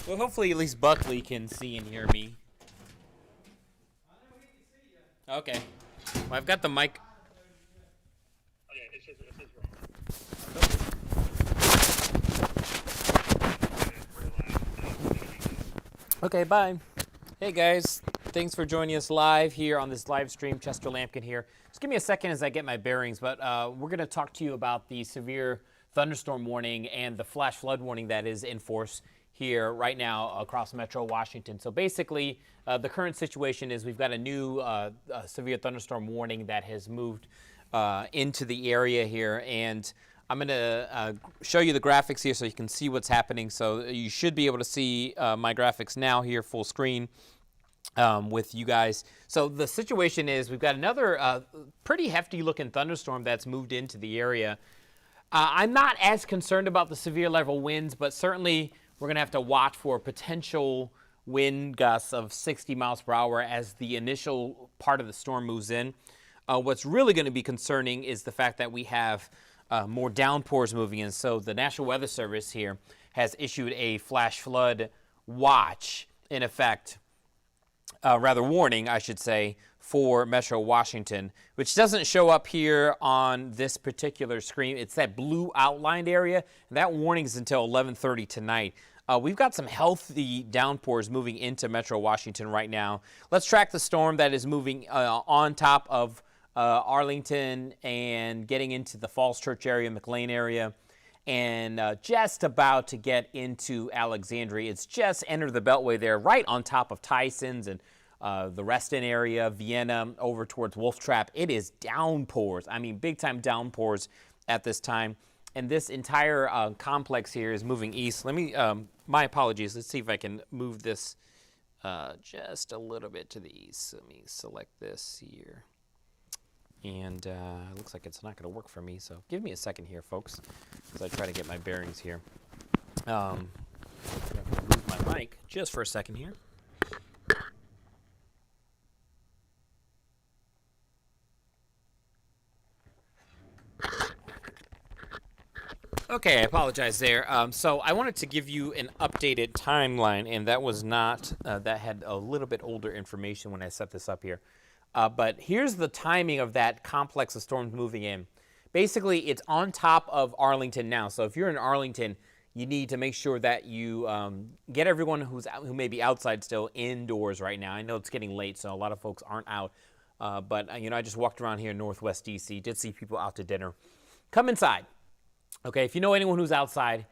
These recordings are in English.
Well, hopefully at least Buckley can see and hear me. Okay. Well, I've got the mic. Okay, it's just wrong. Okay, bye. Hey guys, thanks for joining us live here on this live stream. Chester Lampkin here. Just give me a second as I get my bearings, but we're going to talk to you about the severe thunderstorm warning and the flash flood warning that is in force here right now across Metro Washington. So basically, the current situation is we've got a new severe thunderstorm warning that has moved into the area here, and I'm going to show you the graphics here so you can see what's happening. So you should be able to see my graphics now here full screen with you guys. So the situation is we've got another pretty hefty looking thunderstorm that's moved into the area. I'm not as concerned about the severe level winds, but certainly we're going to have to watch for potential wind gusts of 60 miles per hour as the initial part of the storm moves in. What's really going to be concerning is the fact that we have more downpours moving in. So the National Weather Service here has issued a flash flood watch, in effect, rather warning, I should say, for Metro Washington, which doesn't show up here on this particular screen. It's that blue outlined area, and that warning is until 11:30 tonight. We've got some healthy downpours moving into Metro Washington right now. Let's track the storm that is moving on top of Arlington and getting into the Falls Church area, McLean area, and just about to get into Alexandria. It's just entered the Beltway there, right on top of Tyson's and the Reston area, Vienna, over towards Wolf Trap. It is downpours. I mean, big-time downpours at this time. And this entire complex here is moving east. Let me, my apologies. Let's see if I can move this just a little bit to the east. Let me select this here. And it looks like it's not going to work for me, so give me a second here, folks, as I try to get my bearings here. I'm going to move my mic just for a second here. Okay, I apologize there. So I wanted to give you an updated timeline, and that was not, that had a little bit older information when I set this up here. But here's the timing of that complex of storms moving in. Basically, it's on top of Arlington now. So if you're in Arlington, you need to make sure that you get everyone who may be outside still indoors right now. I know it's getting late, so a lot of folks aren't out. But, you know, I just walked around here in Northwest D.C., did see people out to dinner. Come inside. Okay, if you know anyone who's outside,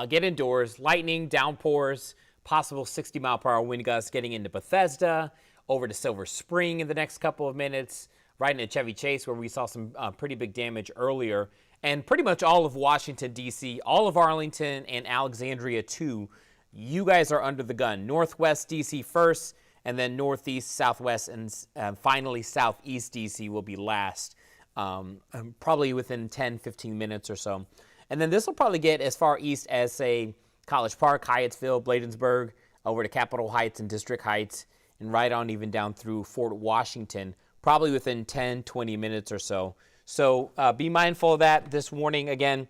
get indoors. Lightning, downpours, possible 60-mile-per-hour wind gusts getting into Bethesda, over to Silver Spring in the next couple of minutes, right into Chevy Chase where we saw some pretty big damage earlier, and pretty much all of Washington, D.C., all of Arlington and Alexandria, too. You guys are under the gun. Northwest D.C. first, and then northeast, southwest, and finally southeast D.C. will be last, probably within 10, 15 minutes or so. And then this will probably get as far east as, say, College Park, Hyattsville, Bladensburg, over to Capitol Heights and District Heights, and right on even down through Fort Washington, probably within 10, 20 minutes or so. So be mindful of that. This warning, again,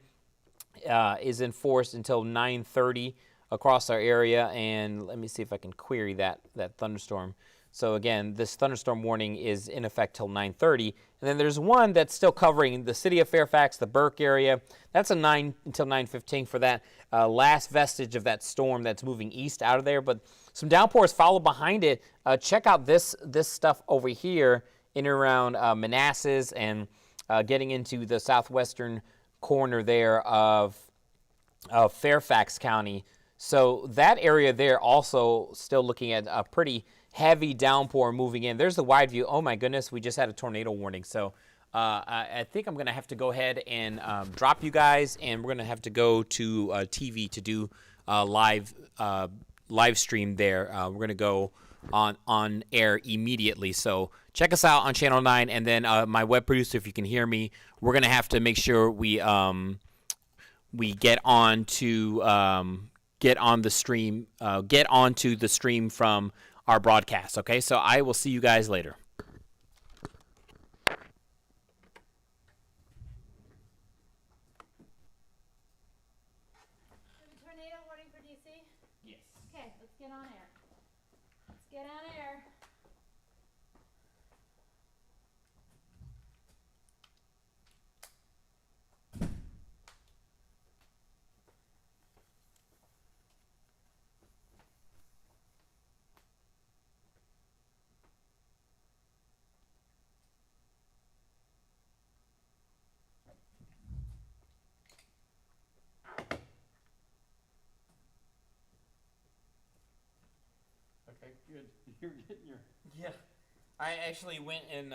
is in force until 9:30 across our area. And let me see if I can query that thunderstorm. So again, this thunderstorm warning is in effect till 9:30. And then there's one that's still covering the city of Fairfax, the Burke area. That's a 9 until 9:15 for that last vestige of that storm that's moving east out of there. But some downpours follow behind it. Check out this stuff over here in and around Manassas and getting into the southwestern corner there of Fairfax County. So that area there also still looking at a pretty heavy downpour moving in. There's the wide view. Oh my goodness, we just had a tornado warning. So I think I'm going to have to go ahead and drop you guys, and we're going to have to go to TV to do live stream there. We're going to go on air immediately. So check us out on Channel 9, and then my web producer, if you can hear me, we're going to have to make sure we get onto the stream from our broadcast. Okay, so I will see you guys later. Tornado warning for DC? Yes. Okay, let's get on air. Let's get on air. Okay, good. You're getting your... Yeah. I actually went and...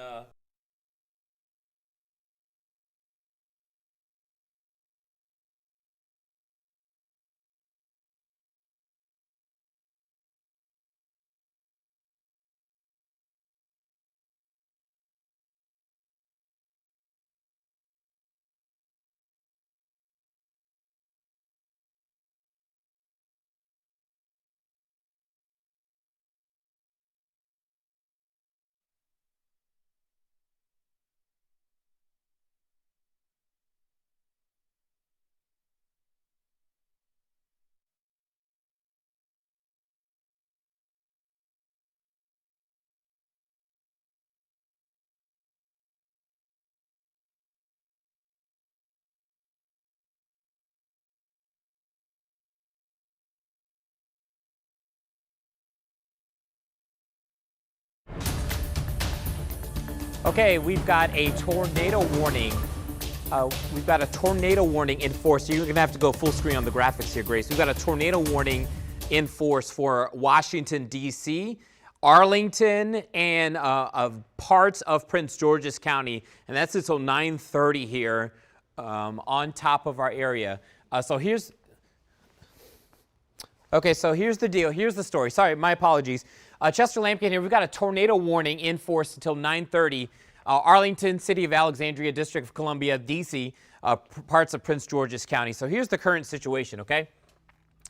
Okay, we've got a tornado warning. We've got a tornado warning in force. You're going to have to go full screen on the graphics here, Grace. We've got a tornado warning in force for Washington, D.C., Arlington, and of parts of Prince George's County. And that's until 9:30 here on top of our area. So here's the deal. Here's the story. Sorry, my apologies. Chester Lampkin here. We've got a tornado warning in force until 9:30. Arlington, City of Alexandria, District of Columbia, D.C., parts of Prince George's County. So here's the current situation, okay?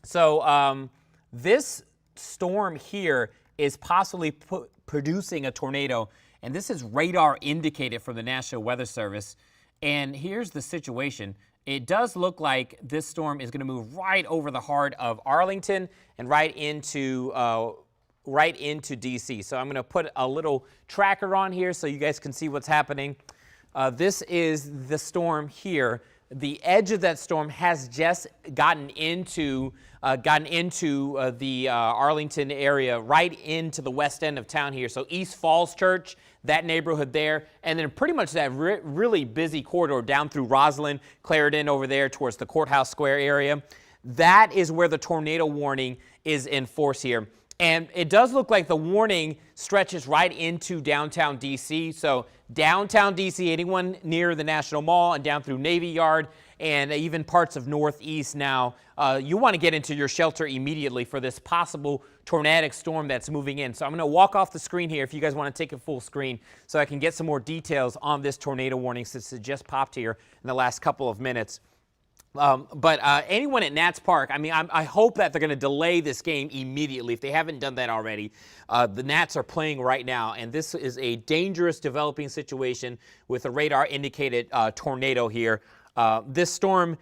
So this storm here is possibly producing a tornado, and this is radar indicated from the National Weather Service. And here's the situation. It does look like this storm is going to move right over the heart of Arlington and right into D.C. So I'm going to put a little tracker on here so you guys can see what's happening. This is the storm here. The edge of that storm has just gotten into the Arlington area, right into the west end of town here. So East Falls Church, that neighborhood there, and then pretty much that really busy corridor down through Roslyn, Clarendon over there towards the Courthouse Square area. That is where the tornado warning is in force here. And it does look like the warning stretches right into downtown D.C. So downtown D.C., anyone near the National Mall and down through Navy Yard and even parts of Northeast now, you want to get into your shelter immediately for this possible tornadic storm that's moving in. So I'm going to walk off the screen here if you guys want to take a full screen so I can get some more details on this tornado warning since it just popped here in the last couple of minutes. But anyone at Nats Park, I mean, I hope that they're going to delay this game immediately if they haven't done that already. The Nats are playing right now, and this is a dangerous developing situation with a radar-indicated tornado here. This storm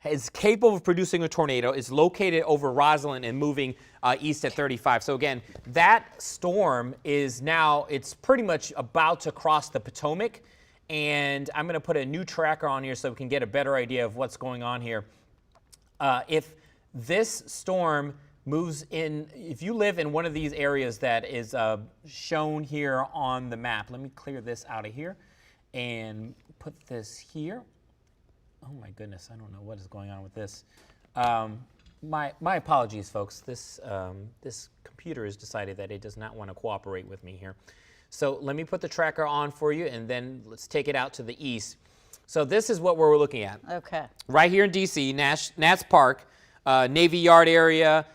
is capable of producing a tornado. It's located over Roslyn and moving east at 35. So again, that storm is now, it's pretty much about to cross the Potomac. And I'm going to put a new tracker on here so we can get a better idea of what's going on here. If this storm moves in, if you live in one of these areas that is shown here on the map, let me clear this out of here and put this here. Oh my goodness, I don't know what is going on with this. My apologies, folks. This computer has decided that it does not want to cooperate with me here. So let me put the tracker on for you, and then let's take it out to the east. So this is what we're looking at. Okay. Right here in D.C., Nats Park, Navy Yard area,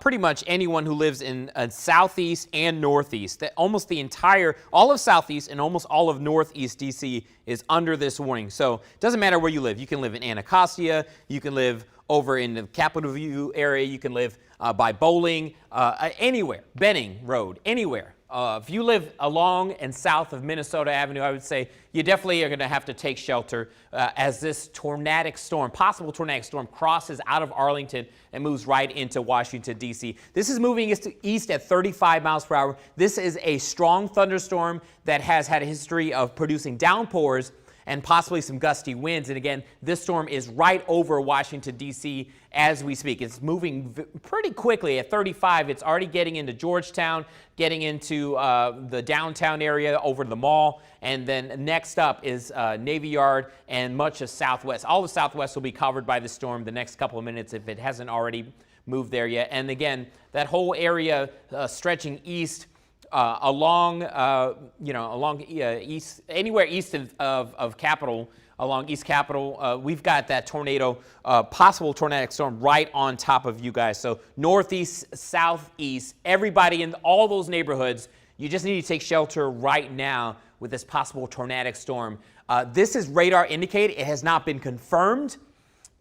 pretty much anyone who lives in southeast and northeast. Almost the entire, all of southeast and almost all of northeast D.C. is under this warning. So it doesn't matter where you live. You can live in Anacostia. You can live over in the Capitol View area. You can live by Bowling, anywhere, Benning Road, anywhere. if you live along and south of Minnesota Avenue, I would say you definitely are going to have to take shelter as this tornadic storm, possible tornadic storm, crosses out of Arlington and moves right into Washington, D.C. This is moving east at 35 miles per hour. This is a strong thunderstorm that has had a history of producing downpours and possibly some gusty winds. And again, this storm is right over Washington, D.C. as we speak. It's moving pretty quickly at 35. It's already getting into Georgetown, getting into the downtown area over the mall. And then next up is Navy Yard and much of Southwest. All the Southwest will be covered by the storm the next couple of minutes if it hasn't already moved there yet. And again, that whole area stretching east along east, anywhere east of Capitol, along East Capitol, we've got that tornado, possible tornadic storm right on top of you guys. So northeast, southeast, everybody in all those neighborhoods, you just need to take shelter right now with this possible tornadic storm. This is radar indicated. It has not been confirmed.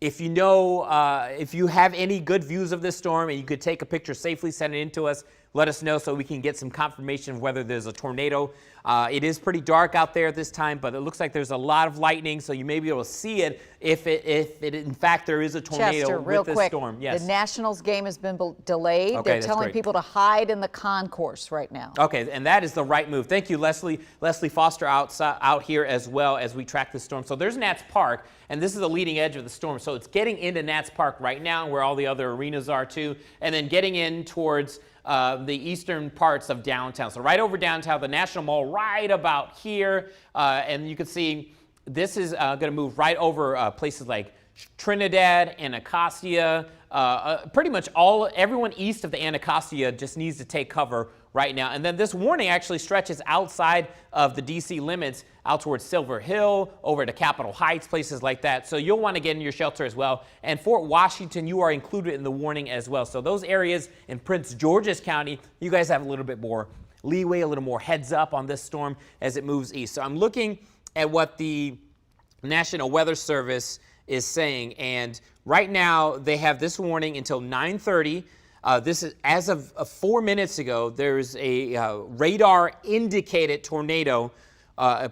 If you know, if you have any good views of this storm and you could take a picture safely, send it in to us. Let us know so we can get some confirmation of whether there's a tornado. It is pretty dark out there at this time, but it looks like there's a lot of lightning, so you may be able to see it if in fact there is a tornado Chester, real with this quick, storm. Yes. The Nationals game has been delayed. Okay, They're that's telling great. people to hide in the concourse right now. Okay, and that is the right move. Thank you, Leslie. Leslie Foster out here as well as we track the storm. So there's Nats Park, and this is the leading edge of the storm. So it's getting into Nats Park right now, where all the other arenas are too, and then getting in towards the eastern parts of downtown. So right over downtown, the National Mall right about here, and you can see this is going to move right over places like Trinidad, Anacostia. Pretty much everyone east of the Anacostia just needs to take cover right now. And then this warning actually stretches outside of the D.C. limits out towards Silver Hill, over to Capitol Heights, places like that. So you'll want to get in your shelter as well. And Fort Washington, you are included in the warning as well. So those areas in Prince George's County, you guys have a little bit more leeway, a little more heads up on this storm as it moves east. So I'm looking at what the National Weather Service is saying, and right now they have this warning until 9:30. This is as of 4 minutes ago. There's a radar indicated tornado.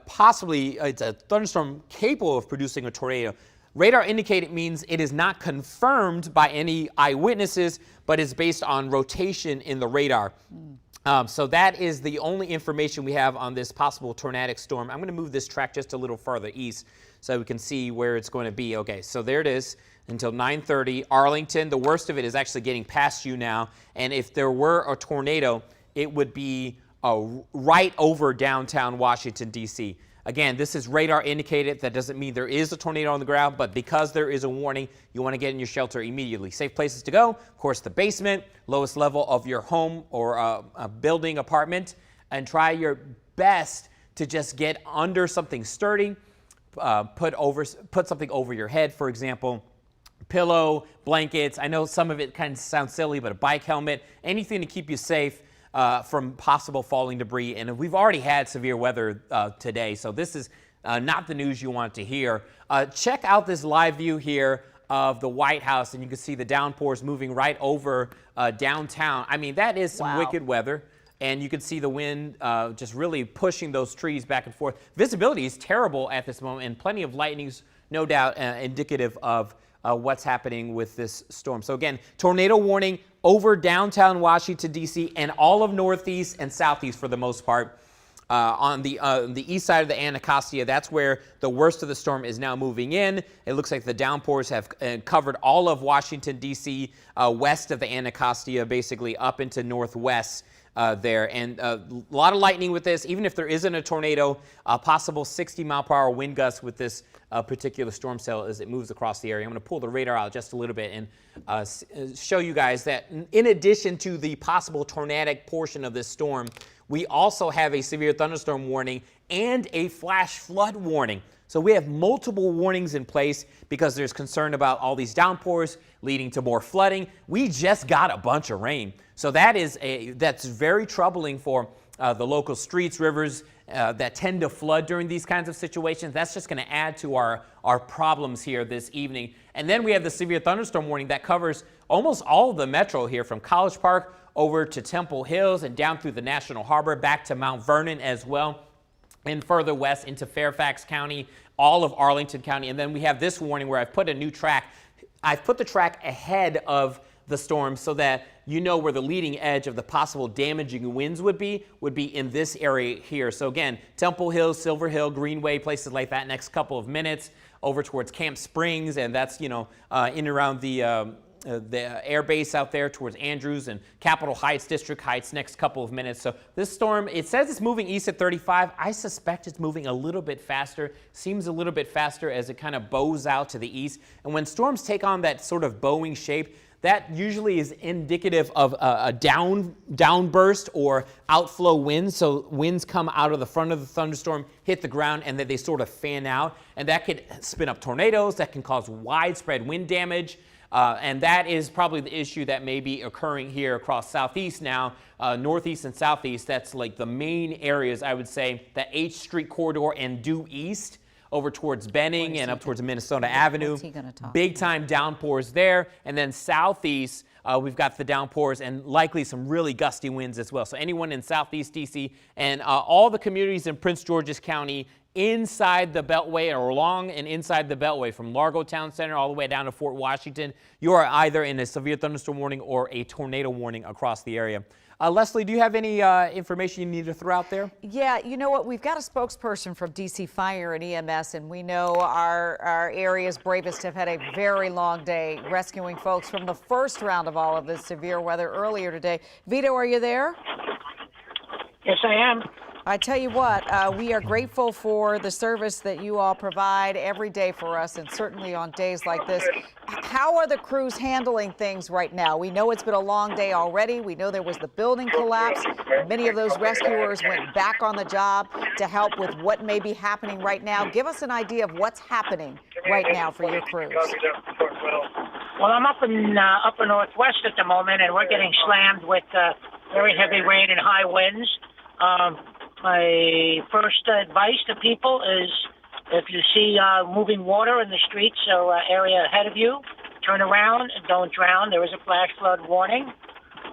Possibly it's a thunderstorm capable of producing a tornado. Radar indicated means it is not confirmed by any eyewitnesses, but is based on rotation in the radar. So that is the only information we have on this possible tornadic storm. I'm going to move this track just a little farther east so we can see where it's going to be. Okay, so there it is until 9:30. Arlington, the worst of it is actually getting past you now. And if there were a tornado, it would be right over downtown Washington, D.C. Again, this is radar indicated. That doesn't mean there is a tornado on the ground, but because there is a warning, you want to get in your shelter immediately. Safe places to go, of course, the basement, lowest level of your home or a building, apartment, and try your best to just get under something sturdy. Put something over your head, for example. Pillow, blankets. I know some of it kind of sounds silly, but a bike helmet, anything to keep you safe from possible falling debris. And we've already had severe weather today, so this is not the news you want to hear. Check out this live view here of the White House, and you can see the downpours moving right over downtown. I mean, that is some wicked weather. And you can see the wind just really pushing those trees back and forth. Visibility is terrible at this moment, and plenty of lightnings, no doubt, indicative of what's happening with this storm. So again, tornado warning over downtown Washington, D.C., and all of northeast and southeast for the most part. On the east side of the Anacostia, that's where the worst of the storm is now moving in. It looks like the downpours have covered all of Washington, D.C., west of the Anacostia, basically up into northwest there. And a lot of lightning with this. Even if there isn't a tornado, a possible 60-mile-per-hour wind gust with this particular storm cell as it moves across the area. I'm going to pull the radar out just a little bit and show you guys that in addition to the possible tornadic portion of this storm, we also have a severe thunderstorm warning and a flash flood warning. So we have multiple warnings in place because there's concern about all these downpours leading to more flooding. We just got a bunch of rain. So that's very troubling for the local streets, rivers, that tend to flood during these kinds of situations. That's just going to add to our problems here this evening. And then we have the severe thunderstorm warning that covers almost all of the metro here, from College Park over to Temple Hills and down through the National Harbor, back to Mount Vernon as well, and further west into Fairfax County, all of Arlington County. And then we have this warning where I've put a new track. I've put the track ahead of the storm so that you know where the leading edge of the possible damaging winds would be in this area here. So again, Temple Hill, Silver Hill, Greenway, places like that next couple of minutes, over towards Camp Springs, and that's, in and around the air base out there towards Andrews and Capitol Heights, District Heights, next couple of minutes. So this storm, it says it's moving east at 35. I suspect it's moving a little bit faster, seems a little bit faster as it kind of bows out to the east. And when storms take on that sort of bowing shape, that usually is indicative of a downburst or outflow winds. So winds come out of the front of the thunderstorm, hit the ground, and then they sort of fan out. And that could spin up tornadoes, that can cause widespread wind damage. And that is probably the issue that may be occurring here across southeast now, northeast and southeast. That's like the main areas, I would say, that H Street corridor and due east over towards Benning and up towards Minnesota Avenue. Big time downpours there. And then southeast, we've got the downpours and likely some really gusty winds as well. So anyone in southeast DC and all the communities in Prince George's County inside the Beltway or along and inside the Beltway from Largo Town Center all the way down to Fort Washington, you are either in a severe thunderstorm warning or a tornado warning across the area. Leslie, do you have any information you need to throw out there? Yeah, you know what? We've got a spokesperson from DC Fire and EMS, and we know our area's bravest have had a very long day rescuing folks from the first round of all of this severe weather earlier today. Vito, are you there? Yes, I am. I tell you what, we are grateful for the service that you all provide every day for us, and certainly on days like this. How are the crews handling things right now? We know it's been a long day already. We know there was the building collapse. Many of those rescuers went back on the job to help with what may be happening right now. Give us an idea of what's happening right now for your crews. Well, I'm up in upper northwest at the moment, and we're getting slammed with very heavy rain and high winds. My first advice to people is if you see moving water in the streets or area ahead of you, turn around and don't drown. There is a flash flood warning.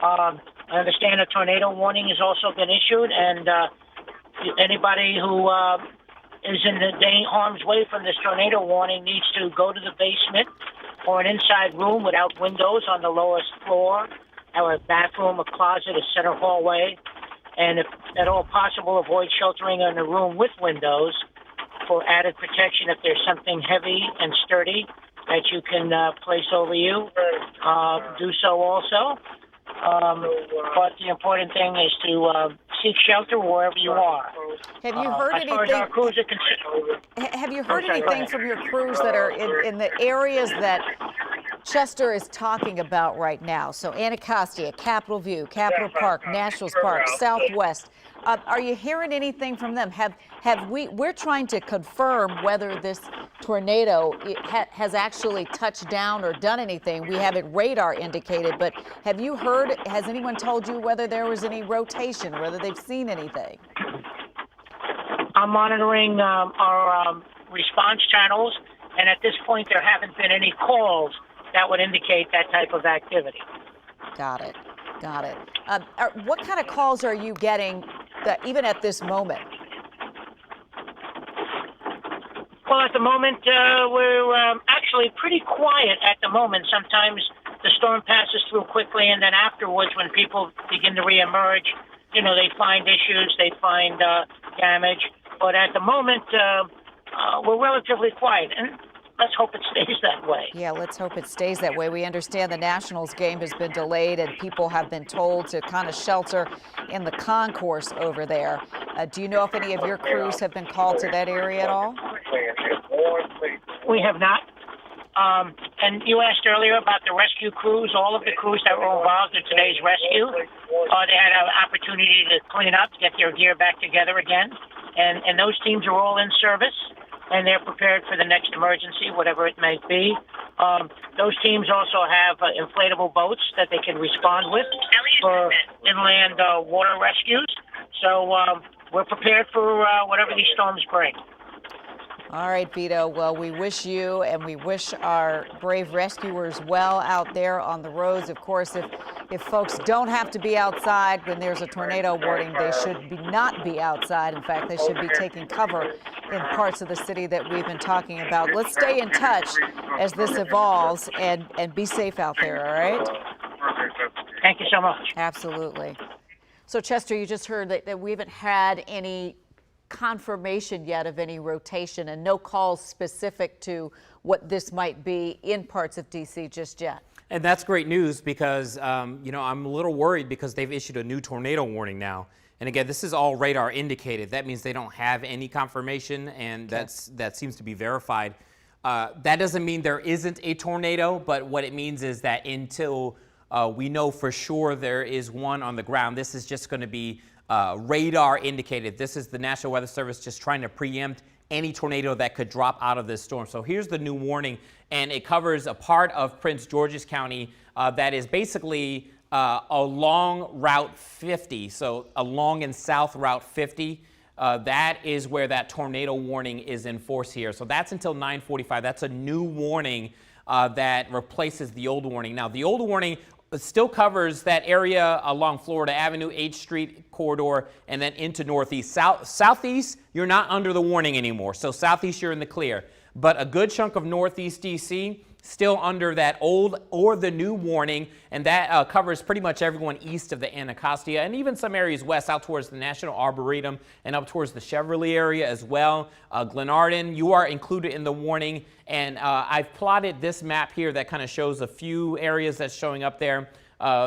I understand a tornado warning has also been issued, and anybody who is in the harm's way from this tornado warning needs to go to the basement or an inside room without windows on the lowest floor, have a bathroom, a closet, a center hallway, and if at all possible, avoid sheltering in a room with windows for added protection if there's something heavy and sturdy that you can place over you. Do so also. But the important thing is to seek shelter wherever you are. Have you heard as far as our crews are concerned, have you heard anything from your crews that are in the areas that Chester is talking about right now? So Anacostia, Capitol View, Capitol Park, Nationals Park, Southwest. Are you hearing anything from them? We're trying to confirm whether this tornado has actually touched down or done anything. We have it radar indicated, but have you heard, has anyone told you whether there was any rotation, whether they've seen anything? I'm monitoring our response channels, and at this point there haven't been any calls that would indicate that type of activity. Got it. Got it. What kind of calls are you getting even at this moment? Well, at the moment, we're actually pretty quiet at the moment. Sometimes the storm passes through quickly, and then afterwards, when people begin to reemerge, they find issues, they find damage. But at the moment, we're relatively quiet, and let's hope it stays that way. Yeah, let's hope it stays that way. We understand the Nationals game has been delayed, and people have been told to kind of shelter in the concourse over there. Do you know if any of your crews have been called to that area at all? We have not. And you asked earlier about the rescue crews. All of the crews that were involved in today's rescue, they had an opportunity to clean up, get their gear back together again. And those teams are all in service, and they're prepared for the next emergency, whatever it may be. Those teams also have inflatable boats that they can respond with for inland water rescues. So we're prepared for whatever these storms bring. All right, Vito. Well, we wish you and we wish our brave rescuers well out there on the roads. Of course, if folks don't have to be outside when there's a tornado warning, they should not be outside. In fact, they should be taking cover in parts of the city that we've been talking about. Let's stay in touch as this evolves and be safe out there, all right? Thank you so much. Absolutely. So, Chester, you just heard that we haven't had any confirmation yet of any rotation and no calls specific to what this might be in parts of D.C. just yet. And that's great news because, you know, I'm a little worried because they've issued a new tornado warning now. And again, this is all radar indicated. That means they don't have any confirmation, and that seems to be verified. That doesn't mean there isn't a tornado, but what it means is that until we know for sure there is one on the ground, this is just going to be radar indicated. This is the National Weather Service just trying to preempt any tornado that could drop out of this storm. So here's the new warning, and it covers a part of Prince George's County that is basically along Route 50, so along and south Route 50. That is where that tornado warning is in force here. So that's until 9:45. That's a new warning that replaces the old warning. Now, the old warning still covers that area along Florida Avenue, 8th Street corridor, and then into northeast. Southeast, you're not under the warning anymore. So southeast, you're in the clear. But a good chunk of northeast D.C., still under that old or the new warning, and that covers pretty much everyone east of the Anacostia and even some areas west out towards the National Arboretum and up towards the Cheverly area as well. Glenarden, you are included in the warning, and I've plotted this map here that kind of shows a few areas that's showing up there.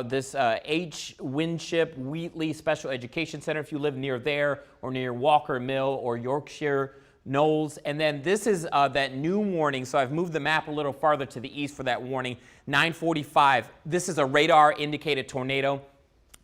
This H. Winship Wheatley Special Education Center, if you live near there or near Walker Mill or Yorkshire Knowles. And then this is that new warning. So I've moved the map a little farther to the east for that warning. 9:45. This is a radar indicated tornado.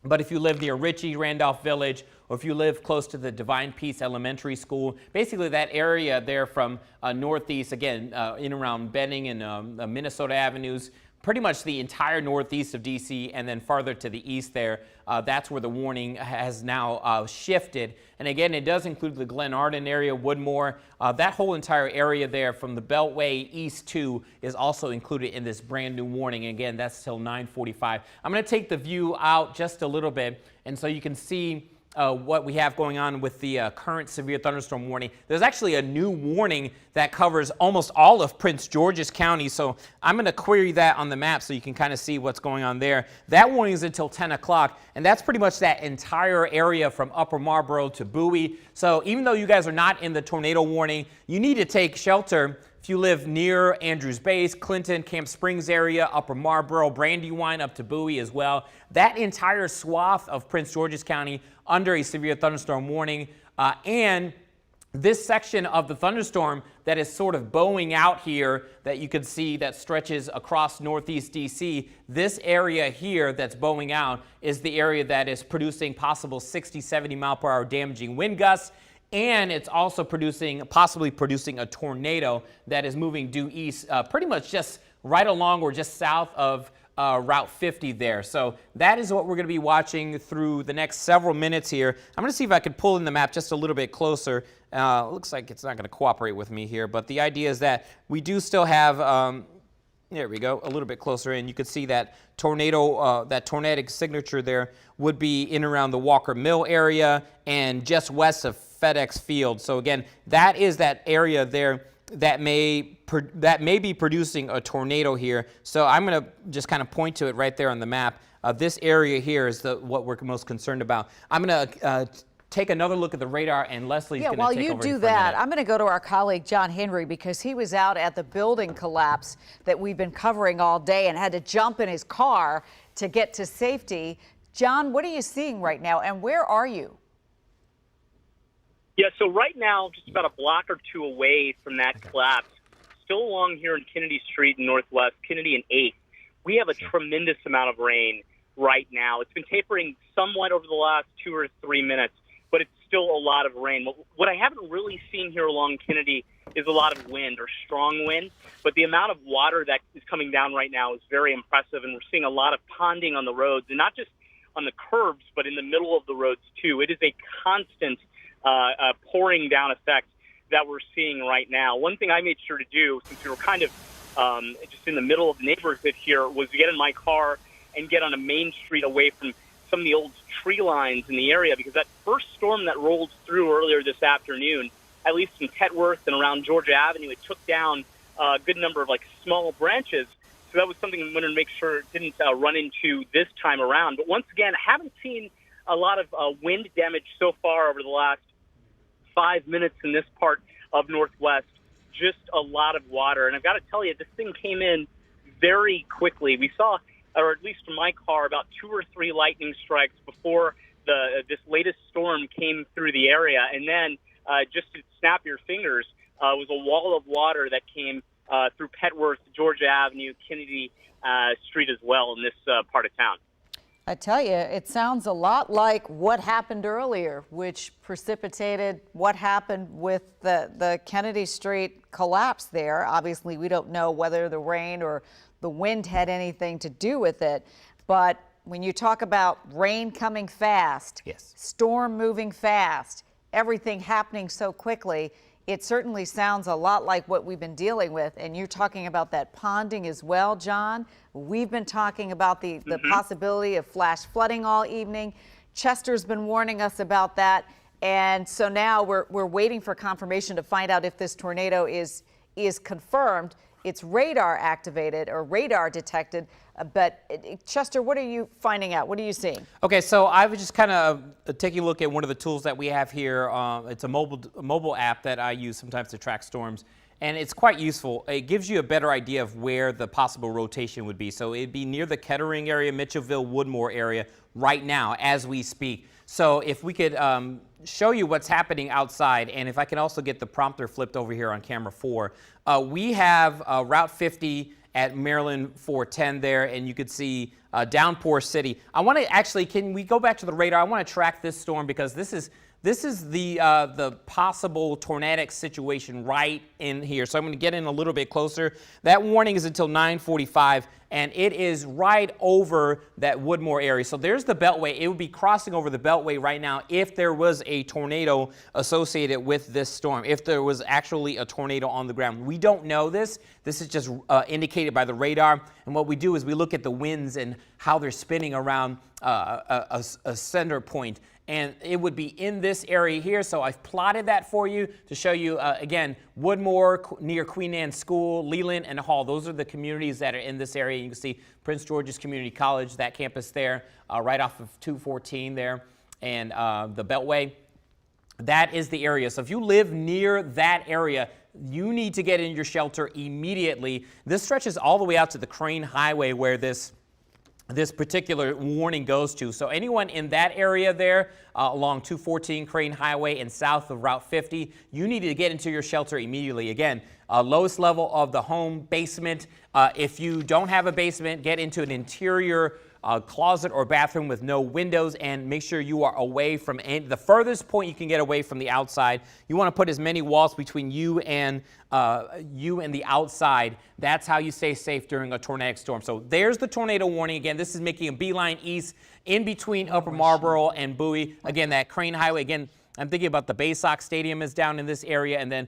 But if you live near Ritchie, Randolph Village, or if you live close to the Divine Peace Elementary School, basically that area there from northeast, again, in around Benning and Minnesota Avenues, pretty much the entire northeast of D.C. and then farther to the east there, that's where the warning has now shifted. And again, it does include the Glenarden area, Woodmore. That whole entire area there from the Beltway east to is also included in this brand new warning. Again, that's till 9:45. I'm going to take the view out just a little bit, and so you can see what we have going on with the current severe thunderstorm warning. There's actually a new warning that covers almost all of Prince George's County, so I'm going to query that on the map so you can kind of see what's going on there. That warning is until 10 o'clock, and that's pretty much that entire area from Upper Marlboro to Bowie. So even though you guys are not in the tornado warning, you need to take shelter if you live near Andrews Base, Clinton, Camp Springs area, Upper Marlboro, Brandywine up to Bowie as well. That entire swath of Prince George's County under a severe thunderstorm warning. And this section of the thunderstorm that is sort of bowing out here that you can see that stretches across northeast D.C., this area here that's bowing out is the area that is producing possible 60, 70 mile per hour damaging wind gusts. And it's also possibly producing a tornado that is moving due east, pretty much just right along or just south of Route 50 there. So that is what we're going to be watching through the next several minutes here. I'm going to see if I can pull in the map just a little bit closer. Looks like it's not going to cooperate with me here, but the idea is that we do still have, there we go, a little bit closer in. You can see that tornado, that tornadic signature there would be in around the Walker Mill area and just west of FedEx Field. So again, that is that area there that may be producing a tornado here. So I'm going to just kind of point to it right there on the map. This area here is what we're most concerned about. I'm going to take another look at the radar, and Leslie's going to take over. Yeah, while you do that, I'm going to go to our colleague John Henry because he was out at the building collapse that we've been covering all day and had to jump in his car to get to safety. John, what are you seeing right now, and where are you? Yeah, so right now, just about a block or two away from that collapse, still along here in Kennedy Street in Northwest, Kennedy and 8th, we have a tremendous amount of rain right now. It's been tapering somewhat over the last 2 or 3 minutes, but it's still a lot of rain. What I haven't really seen here along Kennedy is a lot of wind or strong wind, but the amount of water that is coming down right now is very impressive, and we're seeing a lot of ponding on the roads, and not just on the curbs, but in the middle of the roads, too. It is a constant pouring down effect that we're seeing right now. One thing I made sure to do, since we were kind of just in the middle of the neighborhood here, was to get in my car and get on a main street away from some of the old tree lines in the area, because that first storm that rolled through earlier this afternoon, at least in Petworth and around Georgia Avenue, it took down a good number of small branches. So that was something we wanted to make sure it didn't run into this time around. But once again, I haven't seen a lot of wind damage so far over the last 5 minutes in this part of Northwest. Just a lot of water. And I've got to tell you, this thing came in very quickly. We saw, or at least from my car, about 2 or 3 lightning strikes before this latest storm came through the area. And then just to snap your fingers, was a wall of water that came through Petworth, Georgia Avenue, Kennedy Street as well in this part of town. I tell you, it sounds a lot like what happened earlier, which precipitated what happened with the Kennedy Street collapse there. Obviously, we don't know whether the rain or the wind had anything to do with it. But when you talk about rain coming fast, Yes. storm moving fast, everything happening so quickly, it certainly sounds a lot like what we've been dealing with. And you're talking about that ponding as well, John. We've been talking about the possibility of flash flooding all evening. Chester's been warning us about that. And so now we're waiting for confirmation to find out if this tornado is confirmed. It's radar activated or radar detected. But Chester, what are you finding out? What are you seeing? Okay, so I was just kind of taking a look at one of the tools that we have here. It's a mobile app that I use sometimes to track storms, and it's quite useful. It gives you a better idea of where the possible rotation would be. So it'd be near the Kettering area, Mitchellville, Woodmore area right now as we speak. So if we could show you what's happening outside, and if I can also get the prompter flipped over here on camera 4, we have Route 50 at Maryland 410 there, and you could see Downpour City. I want to actually, can we go back to the radar? I want to track this storm because this is the possible tornadic situation right in here. So I'm going to get in a little bit closer. That warning is until 9:45, and it is right over that Woodmore area. So there's the Beltway. It would be crossing over the Beltway right now if there was a tornado associated with this storm, if there was actually a tornado on the ground. We don't know this. This is just indicated by the radar. And what we do is we look at the winds and how they're spinning around a center point. And it would be in this area here. So I've plotted that for you to show you, again, Woodmore near Queen Anne School, Leland, and Hall. Those are the communities that are in this area. You can see Prince George's Community College, that campus there, right off of 214 there, and the Beltway. That is the area. So if you live near that area, you need to get in your shelter immediately. This stretches all the way out to the Crane Highway where this particular warning goes to. So anyone in that area there along 214 Crane Highway and south of Route 50, you need to get into your shelter immediately. Again, lowest level of the home, basement. If you don't have a basement, get into an interior closet or bathroom with no windows, and make sure you are away from the furthest point you can get away from the outside. You want to put as many walls between you and the outside. That's how you stay safe during a tornadic storm. So there's the tornado warning. Again, this is making a beeline east in between Upper Marlboro and Bowie. Again, that Crane Highway. Again, I'm thinking about the Bay Sox Stadium is down in this area, and then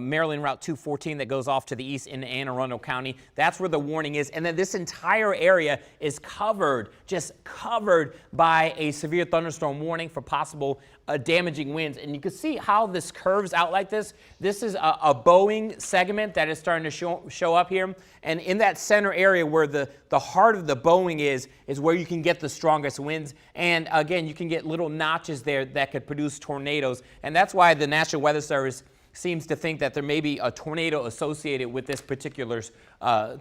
Maryland Route 214 that goes off to the east in Anne Arundel County. That's where the warning is. And then this entire area is covered, just covered by a severe thunderstorm warning for possible damaging winds. And you can see how this curves out like this. This is a bowing segment that is starting to show up here. And in that center area where the heart of the bowing is where you can get the strongest winds. And again, you can get little notches there that could produce tornadoes. And that's why the National Weather Service seems to think that there may be a tornado associated with this particular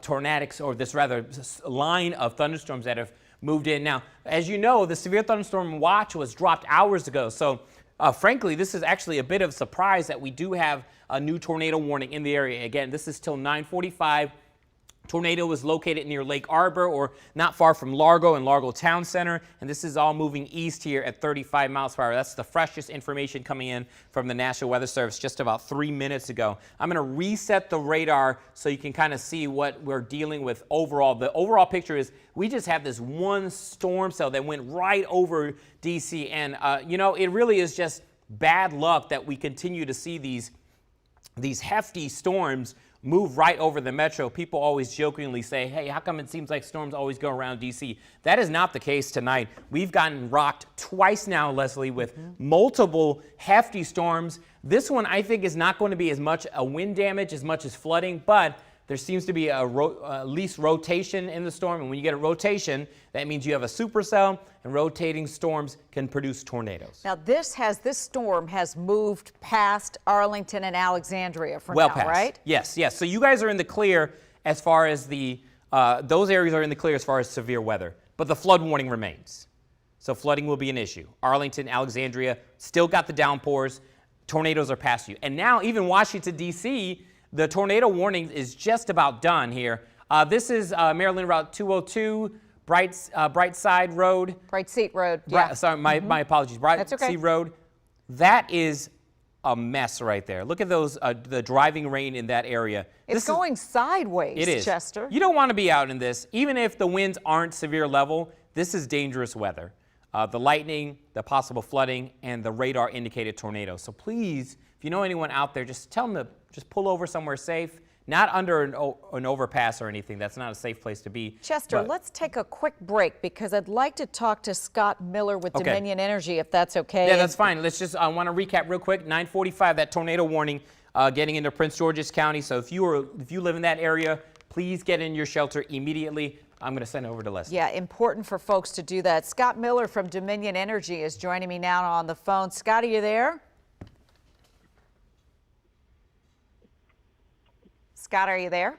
tornadic, or this rather line of thunderstorms that have moved in. Now, as you know, the severe thunderstorm watch was dropped hours ago. So frankly, this is actually a bit of a surprise that we do have a new tornado warning in the area. Again, this is till 9:45. Tornado was located near Lake Arbor, or not far from Largo and Largo Town Center, and this is all moving east here at 35 miles per hour. That's the freshest information coming in from the National Weather Service just about 3 minutes ago. I'm going to reset the radar so you can kind of see what we're dealing with overall. The overall picture is we just have this one storm cell that went right over D.C., and you know, it really is just bad luck that we continue to see these hefty storms move right over the metro. People always jokingly say, hey, how come it seems like storms always go around D.C.? That is not the case tonight. We've gotten rocked twice now, Leslie, with multiple hefty storms. This one, I think, is not going to be as much a wind damage as much as flooding, but there seems to be at least rotation in the storm. And when you get a rotation, that means you have a supercell, and rotating storms can produce tornadoes. Now, this storm has moved past Arlington and Alexandria for Well now, past. right? Yes, yes. So you guys are in the clear as far as those areas are in the clear as far as severe weather, but the flood warning remains. So flooding will be an issue. Arlington, Alexandria, still got the downpours. Tornadoes are past you. And now even Washington, D.C., the tornado warning is just about done here. This is Maryland Route 202, Bright Side Road. Bright Seat Road, yeah. Sorry, my apologies. Bright Seat Road. That is a mess right there. Look at those, the driving rain in that area. It's going sideways, it is. Chester. You don't want to be out in this. Even if the winds aren't severe level, this is dangerous weather. The lightning, the possible flooding, and the radar indicated tornado. So please, if you know anyone out there, just tell them to just pull over somewhere safe, not under an overpass or anything. That's not a safe place to be. Chester, let's take a quick break because I'd like to talk to Scott Miller with Dominion Energy, if that's okay. Yeah, that's fine. Let's just, I want to recap real quick. 9:45, that tornado warning getting into Prince George's County. So if you live in that area, please get in your shelter immediately. I'm going to send it over to Leslie. Yeah, important for folks to do that. Scott Miller from Dominion Energy is joining me now on the phone. Scott, are you there? Scott, are you there?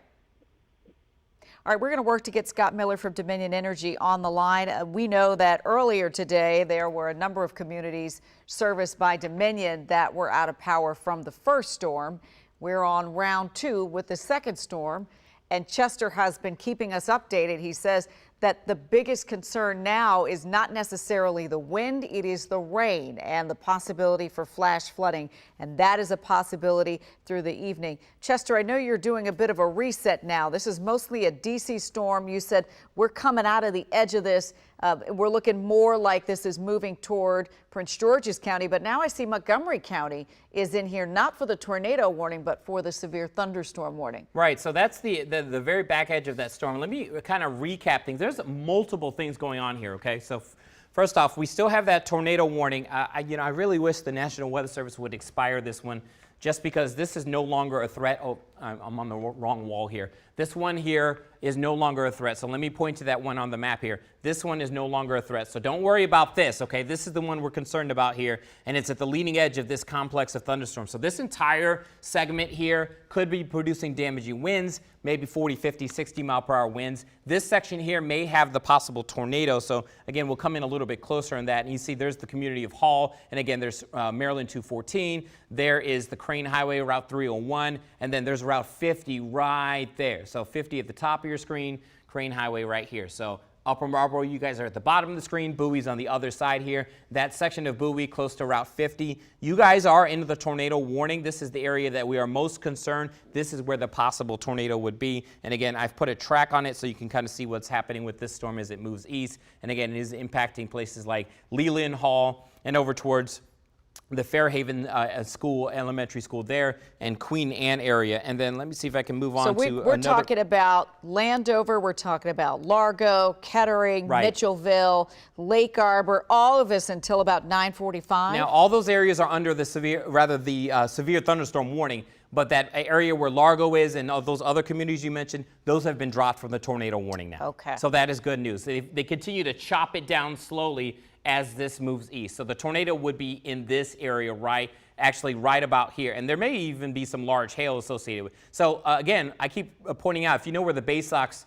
All right, we're going to work to get Scott Miller from Dominion Energy on the line. We know that earlier today there were a number of communities serviced by Dominion that were out of power from the first storm. We're on round 2 with the second storm, and Chester has been keeping us updated. He says that the biggest concern now is not necessarily the wind, it is the rain and the possibility for flash flooding, and that is a possibility through the evening. Chester, I know you're doing a bit of a reset now. This is mostly a DC storm. You said we're coming out of the edge of this. We're looking more like this is moving toward Prince George's County, but now I see Montgomery County is in here, not for the tornado warning, but for the severe thunderstorm warning. Right, so that's the very back edge of that storm. Let me kind of recap things. There's multiple things going on here, okay? So first off, we still have that tornado warning. I really wish the National Weather Service would expire this one just because this is no longer a threat. Oh, I'm on the wrong wall here. This one here is no longer a threat. So let me point to that one on the map here. This one is no longer a threat. So don't worry about this, okay? This is the one we're concerned about here, and it's at the leading edge of this complex of thunderstorms. So this entire segment here could be producing damaging winds, maybe 40, 50, 60 mile per hour winds. This section here may have the possible tornado. So again, we'll come in a little bit closer on that. And you see there's the community of Hall, and again, there's Maryland 214. There is the Crane Highway, Route 301, and then there's Route 50 right there. So 50 at the top of your screen, Crane Highway right here. So Upper Marlboro, you guys are at the bottom of the screen. Bowie's on the other side here. That section of Bowie close to Route 50. You guys are into the tornado warning. This is the area that we are most concerned. This is where the possible tornado would be. And again, I've put a track on it so you can kind of see what's happening with this storm as it moves east. And again, it is impacting places like Leland Hall and over towards the Fairhaven elementary school there, and Queen Anne area. And then let me see if I can move on to we're talking about Landover, we're talking about Largo, Kettering, right, Mitchellville, Lake Arbor, all of us until about 9:45. Now, all those areas are under the severe thunderstorm warning, but that area where Largo is and all those other communities you mentioned, those have been dropped from the tornado warning now. Okay. So that is good news. They continue to chop it down slowly as this moves east. So the tornado would be in this area, actually right about here. And there may even be some large hail associated with it. So again, I keep pointing out, if you know where the Bay Sox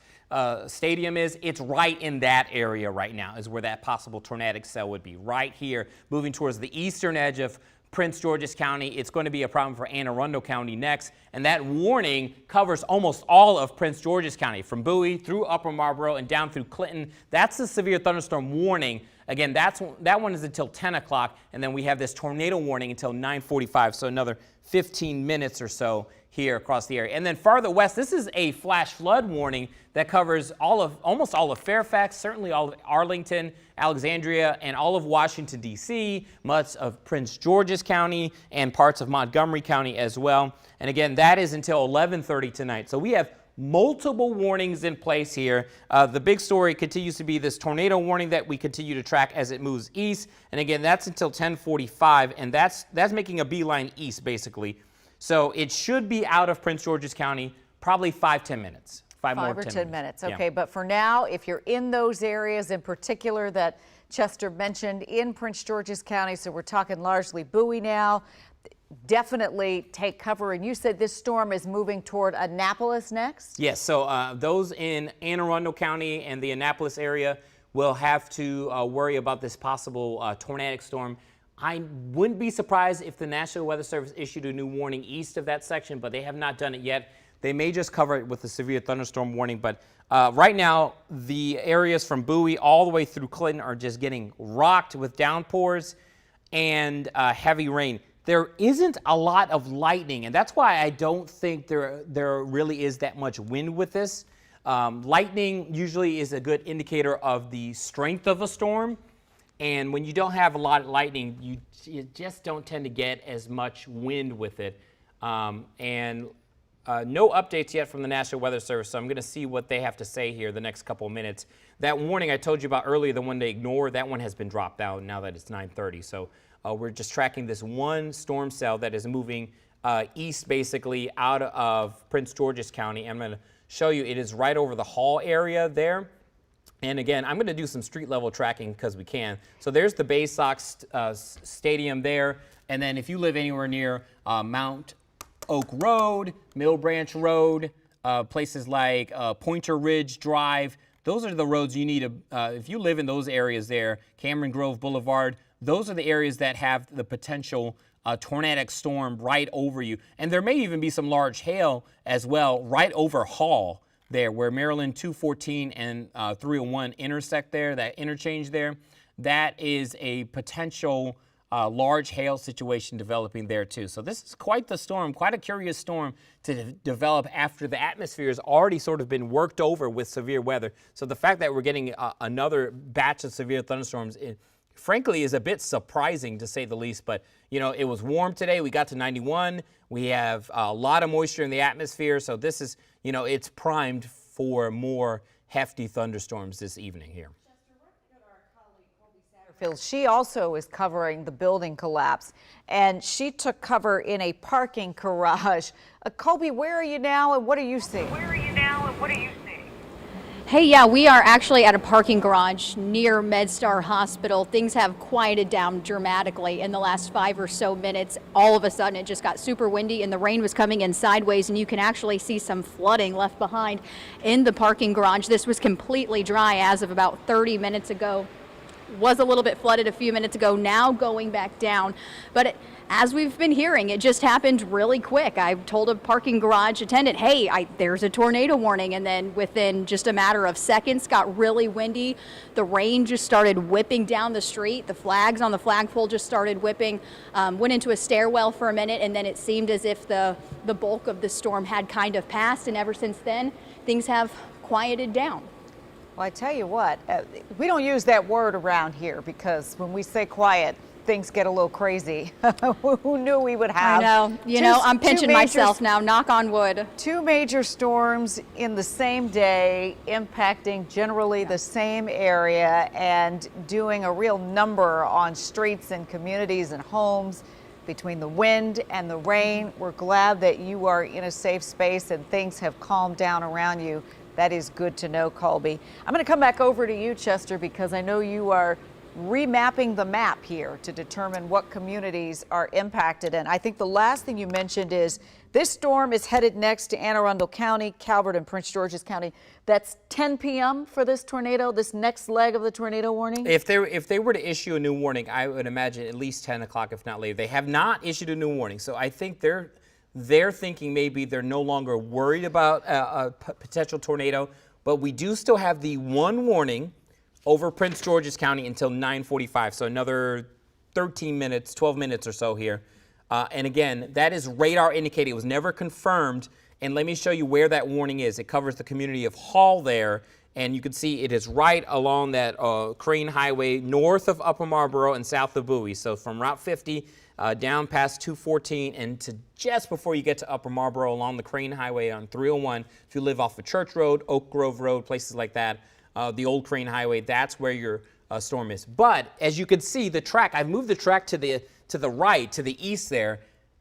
stadium is, it's right in that area right now is where that possible tornadic cell would be, right here, moving towards the eastern edge of Prince George's County. It's going to be a problem for Anne Arundel County next, and that warning covers almost all of Prince George's County, from Bowie through Upper Marlboro and down through Clinton. That's the severe thunderstorm warning. Again, that one is until 10 o'clock, and then we have this tornado warning until 9:45, so another 15 minutes or so here across the area. And then farther west, this is a flash flood warning that covers almost all of Fairfax, certainly all of Arlington, Alexandria, and all of Washington, D.C., much of Prince George's County, and parts of Montgomery County as well. And again, that is until 11:30 tonight. So we have multiple warnings in place here. The big story continues to be this tornado warning that we continue to track as it moves east. And again, that's until 10:45, and that's making a beeline east, basically. So it should be out of Prince George's County probably 5-10 minutes. 5 or 10 minutes. Okay, but for now, if you're in those areas in particular that Chester mentioned in Prince George's County, so we're talking largely Bowie now, definitely take cover. And you said this storm is moving toward Annapolis next? Yes, so those in Anne Arundel County and the Annapolis area will have to worry about this possible tornadic storm. I wouldn't be surprised if the National Weather Service issued a new warning east of that section, but they have not done it yet. They may just cover it with a severe thunderstorm warning, but right now the areas from Bowie all the way through Clinton are just getting rocked with downpours and heavy rain. There isn't a lot of lightning, and that's why I don't think there really is that much wind with this. Lightning usually is a good indicator of the strength of a storm, and when you don't have a lot of lightning, you just don't tend to get as much wind with it. No updates yet from the National Weather Service, so I'm going to see what they have to say here the next couple of minutes. That warning I told you about earlier, the one they ignored, that one has been dropped out now that it's 9:30. So we're just tracking this one storm cell that is moving east, basically, out of Prince George's County. I'm going to show you it is right over the Hall area there. And again, I'm going to do some street level tracking because we can. So there's the Bay Sox Stadium there. And then if you live anywhere near Mount Oak Road, Mill Branch Road, places like Pointer Ridge Drive, those are the roads you need to, if you live in those areas there, Cameron Grove Boulevard, those are the areas that have the potential tornadic storm right over you. And there may even be some large hail as well right over Hall there, where Maryland 214 and 301 intersect there, that interchange there. That is a potential large hail situation developing there too. So this is quite the storm, quite a curious storm to develop after the atmosphere has already sort of been worked over with severe weather. So the fact that we're getting another batch of severe thunderstorms, frankly, is a bit surprising to say the least. But, you know, it was warm today. We got to 91. We have a lot of moisture in the atmosphere. So this is, you know, it's primed for more hefty thunderstorms this evening here. She also is covering the building collapse, and she took cover in a parking garage. Colby, where are you now, and what are you seeing? Hey, yeah, we are actually at a parking garage near MedStar Hospital. Things have quieted down dramatically in the last 5 or so minutes. All of a sudden, it just got super windy, and the rain was coming in sideways, and you can actually see some flooding left behind in the parking garage. This was completely dry as of about 30 minutes ago. Was a little bit flooded a few minutes ago, now going back down. But as we've been hearing, it just happened really quick. I told a parking garage attendant, hey, there's a tornado warning. And then within just a matter of seconds, got really windy. The rain just started whipping down the street. The flags on the flagpole just started whipping. Went into a stairwell for a minute, and then it seemed as if the bulk of the storm had kind of passed. And ever since then, things have quieted down. Well, I tell you what, we don't use that word around here because when we say quiet, things get a little crazy. Who knew we would have? I know. You know, I'm pinching myself now, knock on wood. 2 major storms in the same day, impacting generally the same area and doing a real number on streets and communities and homes. Between the wind and the rain, we're glad that you are in a safe space and things have calmed down around you. That is good to know, Colby. I'm going to come back over to you, Chester, because I know you are remapping the map here to determine what communities are impacted. And I think the last thing you mentioned is this storm is headed next to Anne Arundel County, Calvert, and Prince George's County. That's 10 p.m. for this tornado, this next leg of the tornado warning? If they were to issue a new warning, I would imagine at least 10 o'clock, if not later. They have not issued a new warning, so I think they're thinking maybe they're no longer worried about a potential tornado, but we do still have the one warning over Prince George's County until 9:45, so another 13 minutes, 12 minutes or so here. And again, that is radar indicated. It was never confirmed. And let me show you where that warning is. It covers the community of Hall there. And you can see it is right along that Crane Highway north of Upper Marlboro and south of Bowie. So from Route 50 down past 214 and to just before you get to Upper Marlboro along the Crane Highway on 301. If you live off of Church Road, Oak Grove Road, places like that, the old Crane Highway, that's where your storm is. But as you can see, the track, I've moved the track to the right, to the east there.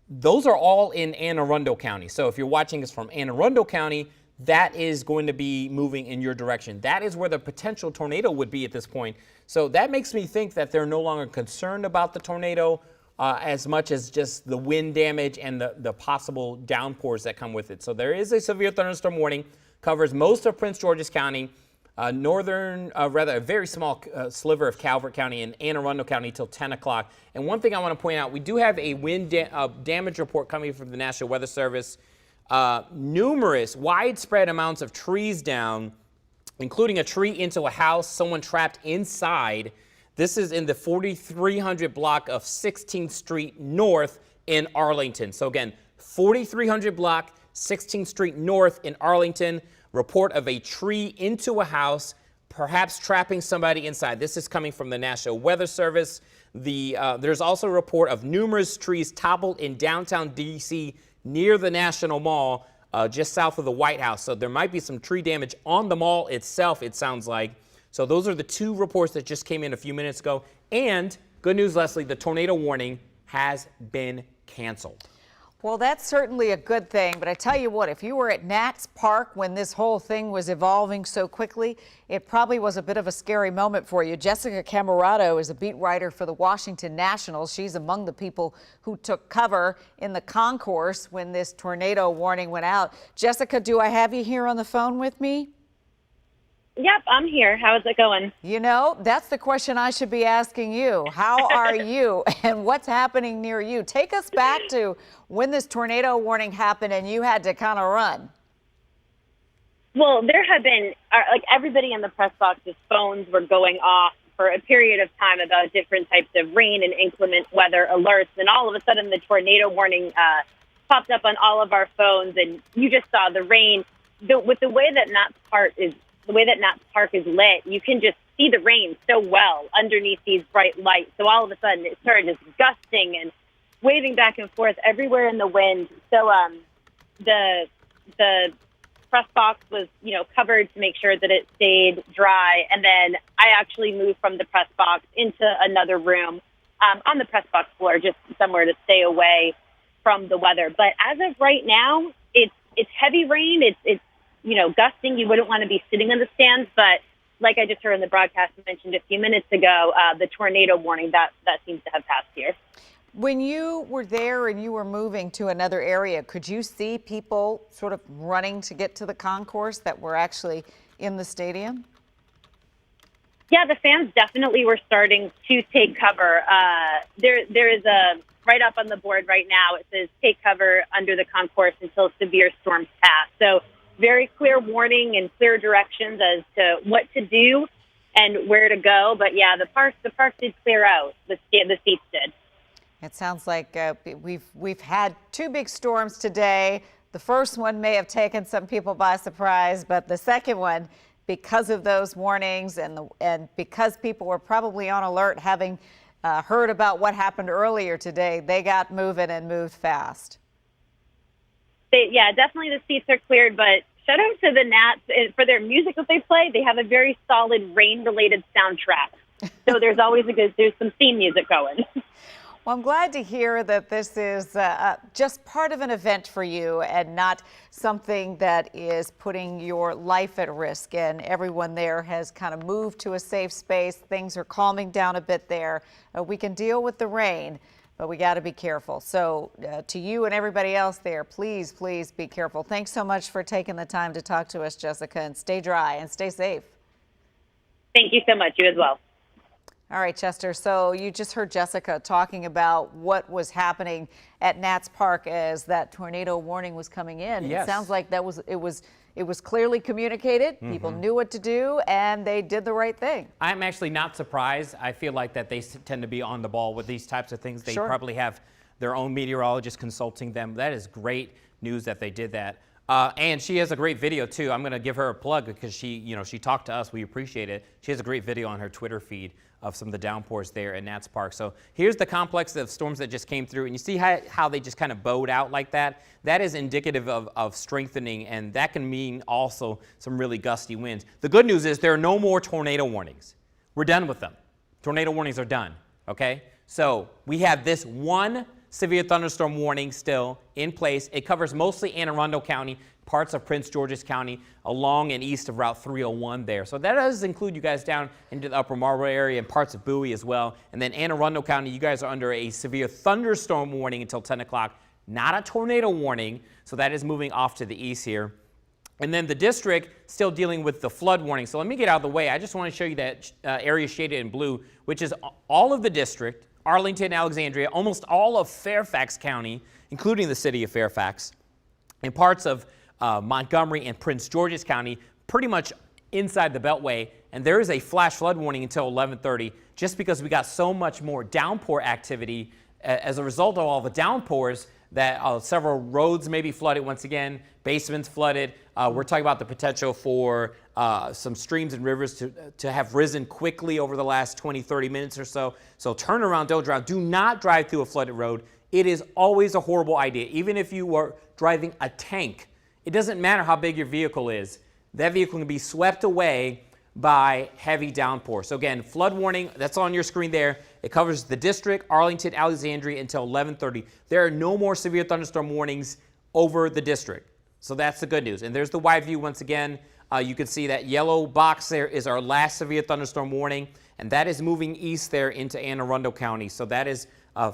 Those are all in Anne Arundel County. So if you're watching this from Anne Arundel County, that is going to be moving in your direction. That is where the potential tornado would be at this point. So that makes me think that they're no longer concerned about the tornado as much as just the wind damage and the possible downpours that come with it. So there is a severe thunderstorm warning, covers most of Prince George's County, a very small sliver of Calvert County and Anne Arundel County till 10 o'clock. And one thing I want to point out, we do have a wind damage report coming from the National Weather Service. Numerous widespread amounts of trees down, including a tree into a house, someone trapped inside. This is in the 4300 block of 16th Street North in Arlington. So again, 4300 block, 16th Street North in Arlington. Report of a tree into a house, perhaps trapping somebody inside. This is coming from the National Weather Service. There's also a report of numerous trees toppled in downtown D.C. near the National Mall, just south of the White House. So there might be some tree damage on the mall itself, it sounds like. So those are the two reports that just came in a few minutes ago. And good news, Leslie, the tornado warning has been canceled. Well, that's certainly a good thing, but I tell you what, if you were at Nats Park when this whole thing was evolving so quickly, it probably was a bit of a scary moment for you. Jessica Camerado is a beat writer for the Washington Nationals. She's among the people who took cover in the concourse when this tornado warning went out. Jessica, do I have you here on the phone with me? Yep, I'm here. How's it going? You know, that's the question I should be asking you. How are you and what's happening near you? Take us back to when this tornado warning happened and you had to kind of run. Well, there have been, like everybody in the press box's phones were going off for a period of time about different types of rain and inclement weather alerts. And all of a sudden the tornado warning popped up on all of our phones. And you just saw the rain. With the way that Nats Park is lit, you can just see the rain so well underneath these bright lights. So all of a sudden it started just gusting and waving back and forth everywhere in the wind. So the press box was, covered to make sure that it stayed dry. And then I actually moved from the press box into another room on the press box floor, just somewhere to stay away from the weather. But as of right now, it's heavy rain. It's gusting. You wouldn't want to be sitting in the stands, but like I just heard in the broadcast mentioned a few minutes ago, the tornado warning that seems to have passed here. When you were there and you were moving to another area, could you see people sort of running to get to the concourse that were actually in the stadium? Yeah, the fans definitely were starting to take cover. There is a right up on the board right now. It says take cover under the concourse until severe storms pass. So very clear warning and clear directions as to what to do and where to go. But yeah, the park did clear out. The seats did. It sounds like we've had two big storms today. The first one may have taken some people by surprise, but the second one, because of those warnings and because people were probably on alert, having heard about what happened earlier today, they got moving and moved fast. Yeah, definitely the seats are cleared, but shout out to the Nats for their music that they play. They have a very solid rain-related soundtrack. So there's always there's some theme music going. Well, I'm glad to hear that this is just part of an event for you and not something that is putting your life at risk. And everyone there has kind of moved to a safe space. Things are calming down a bit there. We can deal with the rain, but we got to be careful. So to you and everybody else there, please, please be careful. Thanks so much for taking the time to talk to us, Jessica, and stay dry and stay safe. Thank you so much. You as well. All right, Chester. So you just heard Jessica talking about what was happening at Nats Park as that tornado warning was coming in. Yes. It sounds like it was clearly communicated. Mm-hmm. People knew what to do, and they did the right thing. I'm actually not surprised. I feel like that they tend to be on the ball with these types of things. They Sure. probably have their own meteorologist consulting them. That is great news that they did that. And she has a great video too. I'm going to give her a plug because she talked to us. We appreciate it. She has a great video on her Twitter feed of some of the downpours there at Nats Park. So here's the complex of storms that just came through. And you see how they just kind of bowed out like that? That is indicative of strengthening, and that can mean also some really gusty winds. The good news is there are no more tornado warnings. We're done with them. Tornado warnings are done, okay? So we have this one severe thunderstorm warning still in place. It covers mostly Anne Arundel County, parts of Prince George's County, along and east of Route 301 there. So that does include you guys down into the Upper Marlboro area and parts of Bowie as well. And then Anne Arundel County, you guys are under a severe thunderstorm warning until 10 o'clock, not a tornado warning. So that is moving off to the east here. And then the district still dealing with the flood warning. So let me get out of the way. I just want to show you that area shaded in blue, which is all of the district, Arlington, Alexandria, almost all of Fairfax County, including the city of Fairfax, and parts of Montgomery and Prince George's County, pretty much inside the Beltway. And there is a flash flood warning until 11:30, just because we got so much more downpour activity as a result of all the downpours that several roads may be flooded once again, basements flooded. We're talking about the potential for some streams and rivers to have risen quickly over the last 20, 30 minutes or so. So turn around, don't drown. Do not drive through a flooded road. It is always a horrible idea. Even if you were driving a tank, it doesn't matter how big your vehicle is. That vehicle can be swept away by heavy downpour. So again, flood warning, that's on your screen there. It covers the district, Arlington, Alexandria until 11:30. There are no more severe thunderstorm warnings over the district. So that's the good news. And there's the wide view once again. You can see that yellow box there is our last severe thunderstorm warning, and that is moving east there into Anne Arundel County. So that is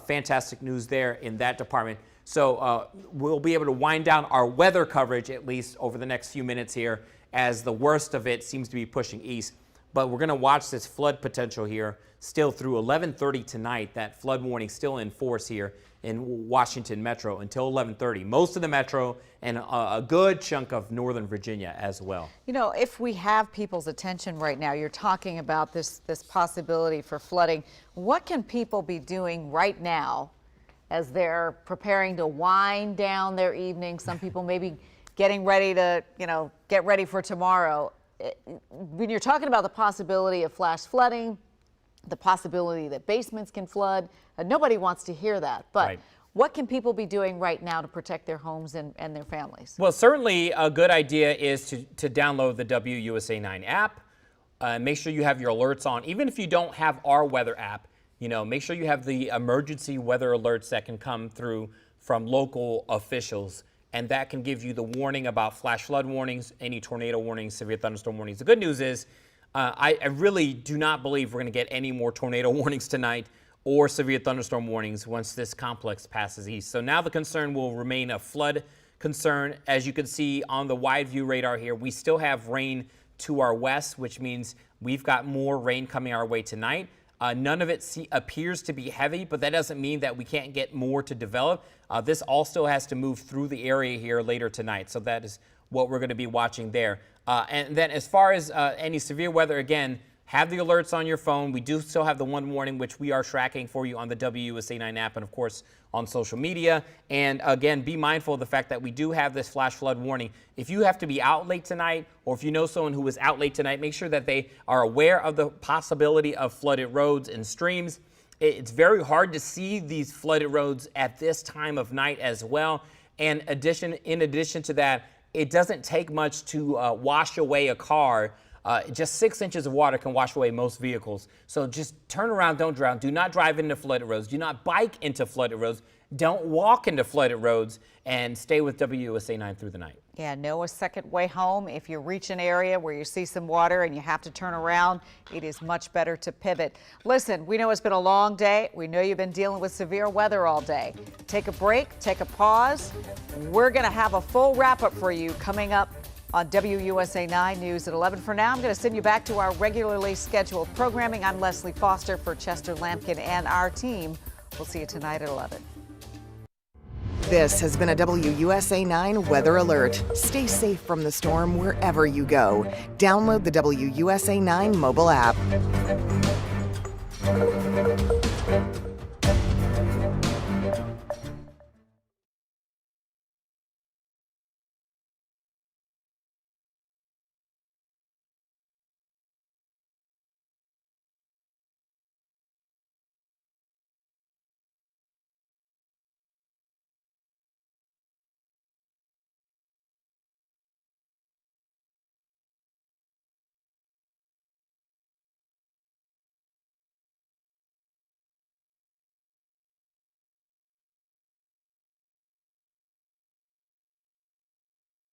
fantastic news there in that department. So we'll be able to wind down our weather coverage at least over the next few minutes here, as the worst of it seems to be pushing east. But we're going to watch this flood potential here still through 11:30 tonight. That flood warning still in force here in Washington Metro until 11:30. Most of the Metro and a good chunk of Northern Virginia as well. You know, if we have people's attention right now, you're talking about this possibility for flooding. What can people be doing right now as they're preparing to wind down their evening? Some people maybe getting ready to, get ready for tomorrow. When you're talking about the possibility of flash flooding, the possibility that basements can flood, nobody wants to hear that. But right. What can people be doing right now to protect their homes and their families? Well, certainly a good idea is to download the WUSA 9 app. Make sure you have your alerts on. Even if you don't have our weather app, make sure you have the emergency weather alerts that can come through from local officials. And that can give you the warning about flash flood warnings, any tornado warnings, severe thunderstorm warnings. The good news is I really do not believe we're going to get any more tornado warnings tonight or severe thunderstorm warnings once this complex passes east. So now the concern will remain a flood concern. As you can see on the wide view radar here, we still have rain to our west, which means we've got more rain coming our way tonight. None of it appears to be heavy, but that doesn't mean that we can't get more to develop. This all still has to move through the area here later tonight. So that is what we're going to be watching there. And then as far as any severe weather, again, have the alerts on your phone. We do still have the one warning, which we are tracking for you on the WUSA 9 app and, of course, on social media. And again, be mindful of the fact that we do have this flash flood warning. If you have to be out late tonight, or if you know someone who is out late tonight, make sure that they are aware of the possibility of flooded roads and streams. It's very hard to see these flooded roads at this time of night as well. And in addition to that, it doesn't take much to wash away a car. Just 6 inches of water can wash away most vehicles. So just turn around, don't drown. Do not drive into flooded roads. Do not bike into flooded roads. Don't walk into flooded roads, and stay with WUSA 9 through the night. Yeah, know a second way home. If you reach an area where you see some water and you have to turn around, it is much better to pivot. Listen, we know it's been a long day. We know you've been dealing with severe weather all day. Take a break, take a pause. We're going to have a full wrap-up for you coming up on WUSA 9 News at 11. For now, I'm going to send you back to our regularly scheduled programming. I'm Leslie Foster for Chester Lampkin and our team. We'll see you tonight at 11. This has been a WUSA 9 weather alert. Stay safe from the storm wherever you go. Download the WUSA 9 mobile app.